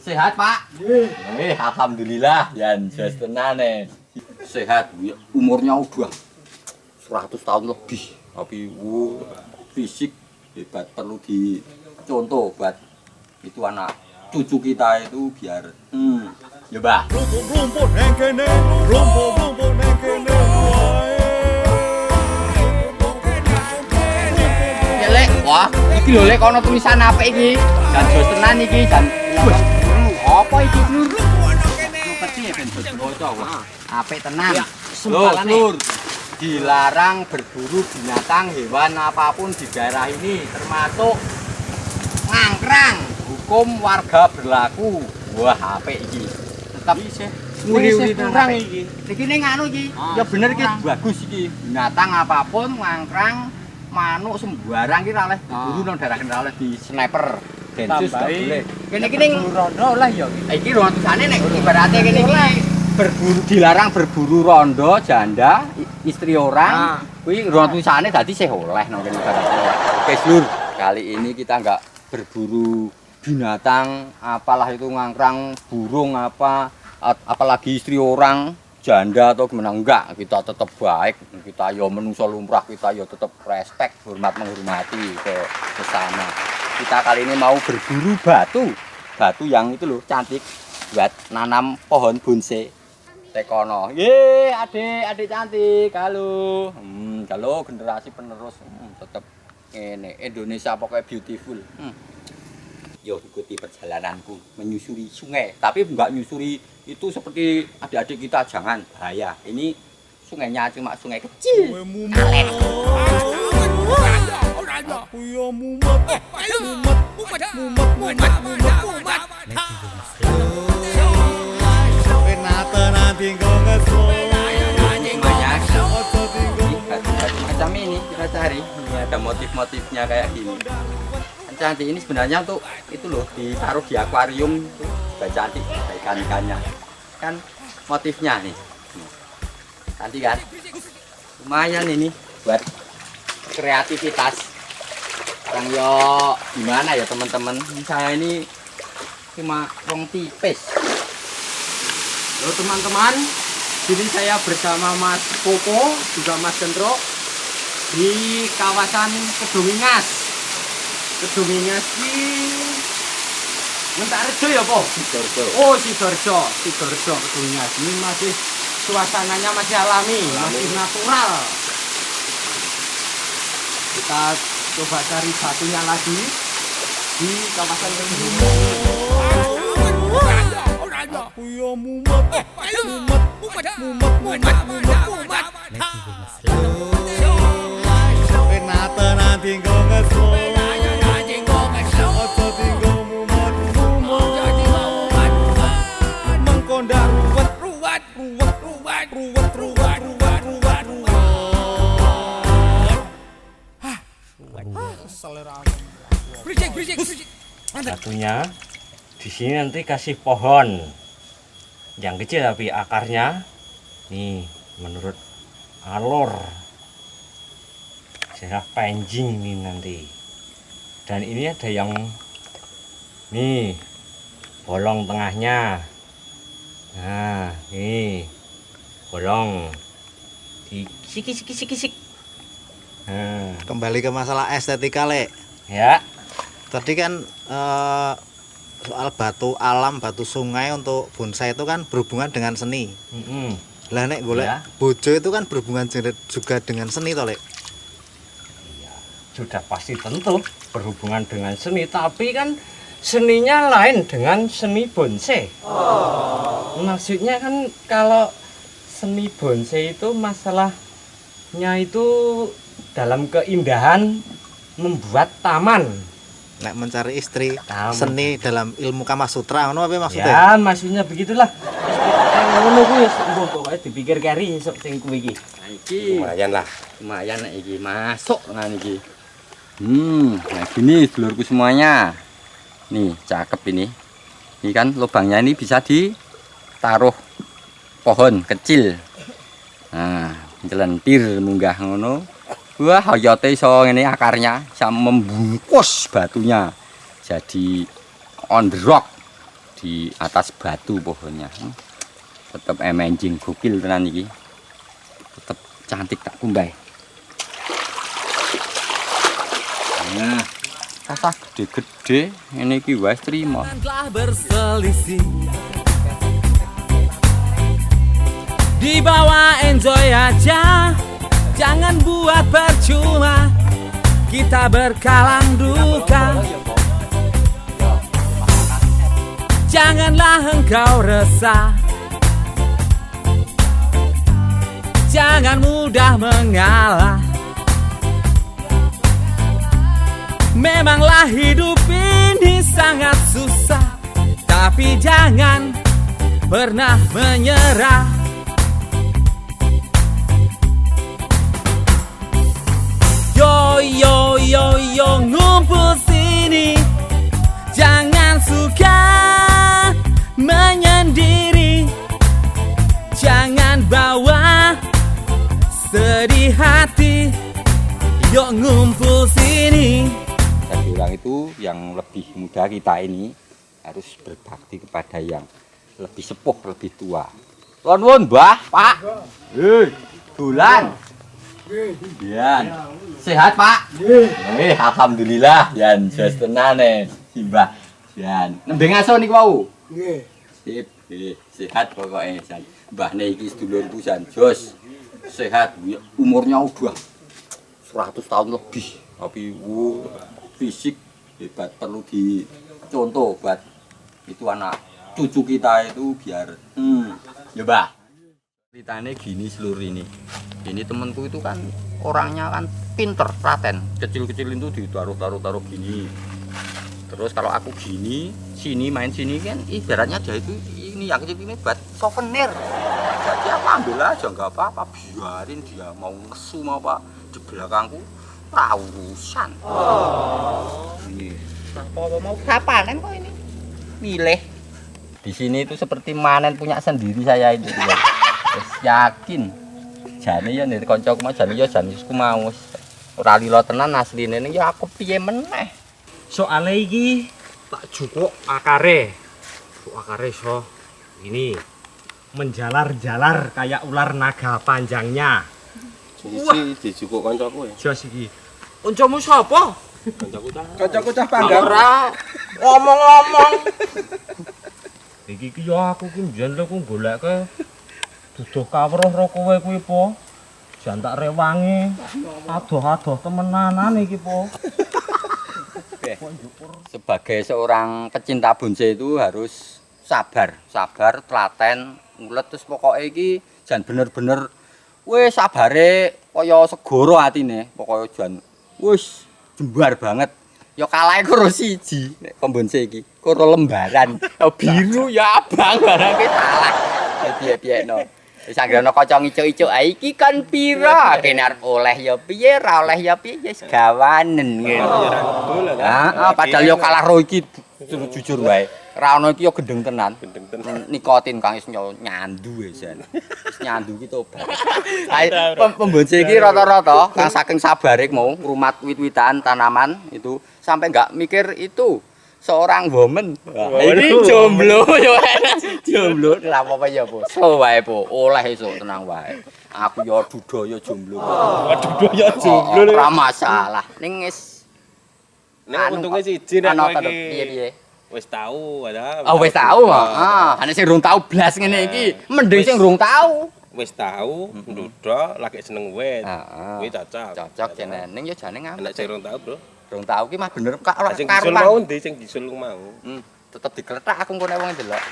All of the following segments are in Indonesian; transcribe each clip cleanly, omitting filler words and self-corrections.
Sehat, Pak? Alhamdulillah, Yan, jas tenane. Sehat, umurnya udah 100 tahun lebih. Tapi fisik hebat, perlu dicontoh buat itu anak cucu kita itu biar ya, Bah. Rumput neng kene, rumput neng kene. Ya, Lek, wah, iki lho Lek ana tulisan apa iki? Jan jos tenan iki, jan apa iki, Lur? Ngerti ben bocah wah. Apik tenan. Lur, dilarang berburu binatang hewan apapun di daerah ini termasuk ngangkrang. Hukum warga berlaku. Wah, apik iki. Tetep nguri-uri kurang iki. Iki ning anu iki. Ya bener iki bagus iki. Binatang apapun ngangkrang, manuk sembarang iki ora oleh diburu nang daerah kene oleh di sniper. Densus gak boleh. Kene iki ning rondo lah ya. Iki rotosane nek ibarate kene iki berburu dilarang berburu rondo janda istri orang. Kuwi rotosane dadi sih oleh nang kene ibarate. Oke, Lur. Kali ini kita enggak berburu binatang apalah itu ngangkrang burung apalagi istri orang janda atau gimana enggak, kita tetap baik, kita yo menungso lumrah, kita yo tetap respect, menghormati ke sesama. Kita kali ini mau berburu batu yang itu loh cantik buat nanam pohon bonsai tekono. Ye, adik cantik, halo. Halo generasi penerus, tetap ini Indonesia pokoknya beautiful. Yo ikuti perjalananku menyusuri sungai, tapi enggak nyusuri itu seperti adik-adik kita, jangan bahaya. Ini sungainya cuma sungai kecil. Macam ini kita cari, ini ada motif-motifnya kayak gini. Cantik ini sebenarnya untuk itu loh ditaruh di akuarium tuh supaya cantik ikan-ikannya kan motifnya nih cantik kan lumayan ini buat kreativitas yang yo gimana ya teman-teman. Saya ini cuma wong tipis loh teman-teman. Jadi saya bersama Mas Koko juga Mas Gendro di kawasan Kedungingas. Kedungingas ki Mentarejo ya, Po? Sidoarjo. Oh, Sidoarjo Kedungingas. Ini masih suasananya masih alami, masih natural. Kita coba cari batunya lagi di kawasan Kedungingas. Batunya di sini nanti kasih pohon yang kecil tapi akarnya nih menurut alur saya panjing nih nanti. Dan ini ada yang nih bolong tengahnya. Nah, nih bolong di sik. Nah. Kembali ke masalah estetika, Lek. Ya. Tadi kan soal batu alam, batu sungai untuk bonsai itu kan berhubungan dengan seni. Lah nek golek bojo itu kan berhubungan juga dengan seni toh, Lek. Iya, sudah pasti tentu berhubungan dengan seni, tapi kan seninya lain dengan seni bonsai. Maksudnya kan kalau seni bonsai itu masalahnya itu dalam keindahan membuat taman. Nek mencari istri, seni dalam ilmu Kama Sutra, ngono apa maksudnya? Ya, maksudnya begitulah. Ngono kuwi mbok pokoke dipikir kari esuk sing kuwi iki. Nah, iki lumayan nek iki masuk nang iki. Nah gini dulurku semuanya. Nih, cakep ini. Ini kan lubangnya ini bisa ditaruh pohon kecil. Nah, jelentir munggah ngono. Wah, hoyote iso ngene akarnya bisa membungkus batunya. Jadi on the rock di atas batu pohonnya. Tetap amazing, gokil tenan iki. Tetap cantik tak kumbay. Nah, kasah gede-gede ini iki wis trimo. Janganlah berselisih, dibawa enjoy aja, jangan buat percuma kita berkalang duka. Janganlah engkau resah, jangan mudah mengalah. Memanglah hidup ini sangat susah, tapi jangan pernah menyerah. Yo yo yo yo ngumpul sini, jangan suka menyendiri, jangan bawa sedih hati. Yuk ngumpul sini. Jadi orang itu yang lebih muda kita ini harus berbakti kepada yang lebih sepuh, lebih tua. Nuwun, Mbah, Pak. Bulan. Yan. Sehat, Pak? Alhamdulillah. Yan, jos tenane, Mbah. Yan. Nembe ngaso niku wau? Nggih. Sip. Sehat pokoknya, Jan. Mbah niki sedulurku Jan. Jos. Sehat, umurnya udah 100 tahun lebih. Tapi fisik hebat, perlu dicontoh buat itu anak cucu kita itu biar ya Mbah. Ceritanya gini seluruh ini temanku itu kan orangnya kan pinter, telaten, kecil-kecil itu ditaruh gini. Terus kalau aku gini, sini main sini kan ibaratnya aja itu ini yang kecil ini buat souvenir. Jadi aku ambil aja nggak apa-apa, biarin dia mau ngesu mau apa di belakangku. Urusan. Ini. Apa mau panen kok ini? Milih. Di sini itu seperti manen punya sendiri saya itu. Yakin. Jane ya nek kancaku mau jane ya janisku mau. Ora lilo tenan asline ning ya aku piye meneh. Soale iki tak jukuk akare. Akare so ini menjalar-jalar kayak ular naga panjangnya. Iki dijukuk kancaku ya. Jos iki. Kancamu sapa? Kancaku cah panggang. Ora ngomong-ngomong. Iki ki yo aku ki mbiyen lho ku goleke duduh kawruh ro kowe kuwi po. Jan tak rewangi. Adoh-adoh temenanan iki po. Sebagai seorang pecinta bonsai itu harus sabar, telaten, ngulet terus pokoke iki jan bener-bener wis sabare kaya segara atine, pokoke jan wis jembar banget. Ya kalahe karo siji nek pembonsai iki, karo lembaran. Biru ya abang barang ki salah. Piye-piyeno. Wis anggere ana kanca ngicuk-icuk, "Ah iki kan pira?" Kene arep oleh ya piye, ra oleh ya piye, wis gawanen ngene. Padahal ya kalah ro iki jujur wae. Ra ono iki ya gendeng tenan. Nikotin kang wis nyandu wis. Wis nyandu ki tobat. Pembonsai iki rata-rata kang saking sabare mau ngrumat wit-witan tanaman itu sampai enggak mikir itu seorang woman. Ini jomblo ya. Jomblo ora apa-apa ya, Po. So wae, Po. Oleh esuk tenang wae. Aku ya dudaya jomblo. Dudaya jomblo. Ora masalah. Ning wis nek untunge siji nek kowe iki piye-piye. Wis tau ada. Oh, wis tau. Ane sing rung tau blas ngene iki, mending sing rung tau. Wis tau, ndudok lagi seneng wit. Heeh. Kuwi cocok. Cocok jeneng ya jane ngambek. Nek sing rong tau, Bro. Rung tau ki mah bener kak ora Sing gisul mau ndi sing gisul mau. Tetep diklethak aku ngene wong ndelok.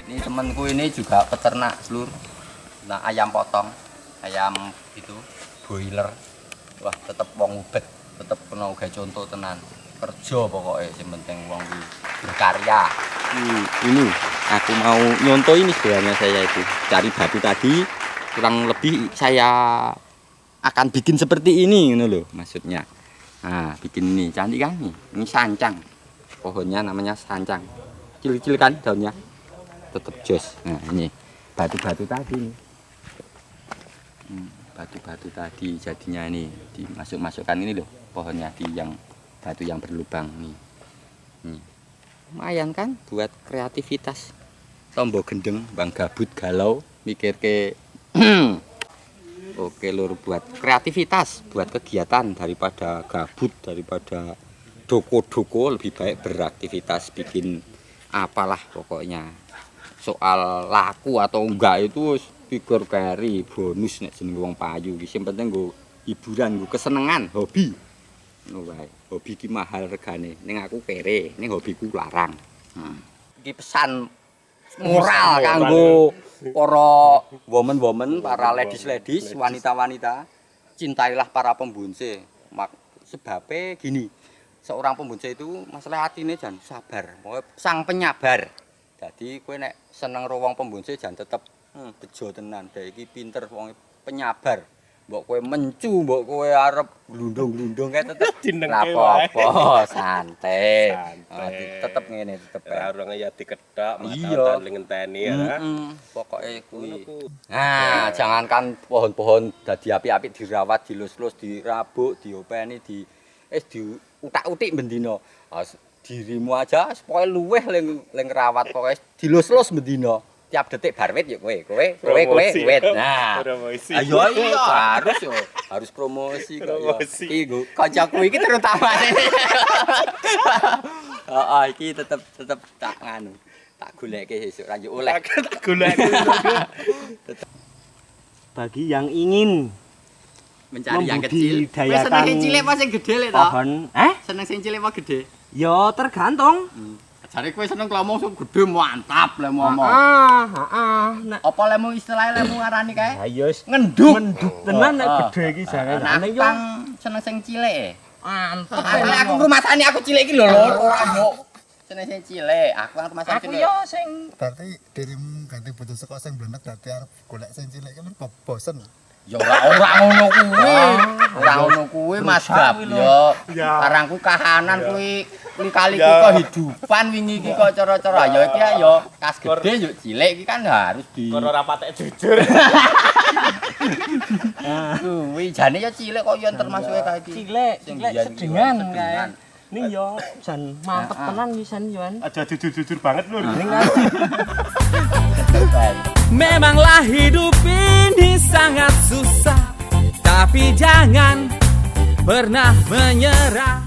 Ini temanku ini juga peternak seluruh. Nah, ayam potong, ayam itu boiler. Wah, tetep wong ubet, tetep kena uga contoh tenan. Kerja pokoknya, yang penting wong berkarya. Ini aku mau nyontoh ini sebenarnya saya itu cari batu tadi kurang lebih saya akan bikin seperti ini loh maksudnya. Nah, bikin ini cantik kan nih. Ini sancang. Pohonnya namanya sancang. Kecil-kecil kan daunnya. Tetap jos. Nah, ini batu-batu tadi nih. Batu-batu tadi jadinya ini dimasukkan ini loh pohonnya di yang batu yang berlubang nih. Lumayan kan buat kreativitas. Tombo gendeng, bang gabut galau, mikir ke oke lur buat kreativitas, buat kegiatan daripada gabut, daripada doko-doko lebih baik beraktivitas bikin apalah pokoknya. Soal laku atau enggak itu figur carry bonus nek jeneng wong payu iki sing penting nggo hiburan, nggo kesenengan, hobi. Ngono wae. Hobi ki mahal regane. Ning aku kere, ning hobiku larang. Iki pesan moral kanggo para woman-woman, para ladies-ladies, wanita-wanita. Cintailah para pembunce. Sebabnya gini, seorang pembunce itu masalah hatine jan sabar, sang penyabar. Jadi kowe nek seneng ro wong pembunce jan tetep bejo tenan, dhek iki pinter wong penyabar. Mbok kowe mencu, mbok kowe arep glundung-glundung kae tetep apa-apa, santai. Tetep ngene, tetep. Ora ora ya diketok, mata ngenteni ya. Pokoke kuwi. Nah, jangankan pohon-pohon dadi apik-apik dirawat, dilus-lus, dirabuk, diopeni, diutak-utik bendina. Dirimu aja supaya luweh ling rawat pokoke dilus-lus bendina. Tiap detik bar wit ya kowe wit. Nah. Ayo iya harus promosi kok ya. Iki nggo kancaku iki terutamane. Heeh, iki tetep tak nganu. Tak goleke sesuk ra yo oleh. Tak goleke. Bagi yang ingin Mencari yang kecil. Wis seneng sing cilik apa sing gedhe lek to? Pohon, Seneng sing cilik apa gedhe? ya tergantung. Jare kowe seneng ngomong sing gedhe mantap lek ngomong. Nek Apa lemu istilahnya lemu ngarani kae? ha ya wis Ngenduk. tenan nek gedhe iki jane yo Seneng sing cilik. mantep. Aku rumasane aku cilik iki lho ora yo. Seneng sing cilik, aku kan rumasane Aku cilik. yo sing Berarti dirimu ganti bojo saka sing blenek dadi arep golek sing cilik kan bosen. Ya ora ngono kuwi. Ora ngono kuwi Mas Gap yo. Karangku kahanan kuwi kali-kali kehidupan wingi iki kok cara-cara ya iki ya kas gede yo cilik iki kan harus di Ora patek jujur. kuwi jane ya cilik kok yo termasuke kae iki. cilik biyen iki sedengan yo, kae. Ning yo jan mantep tenan wisan yo. Aja jujur-jujur banget lur. Memanglah hidup ini sangat susah, tapi jangan pernah menyerah.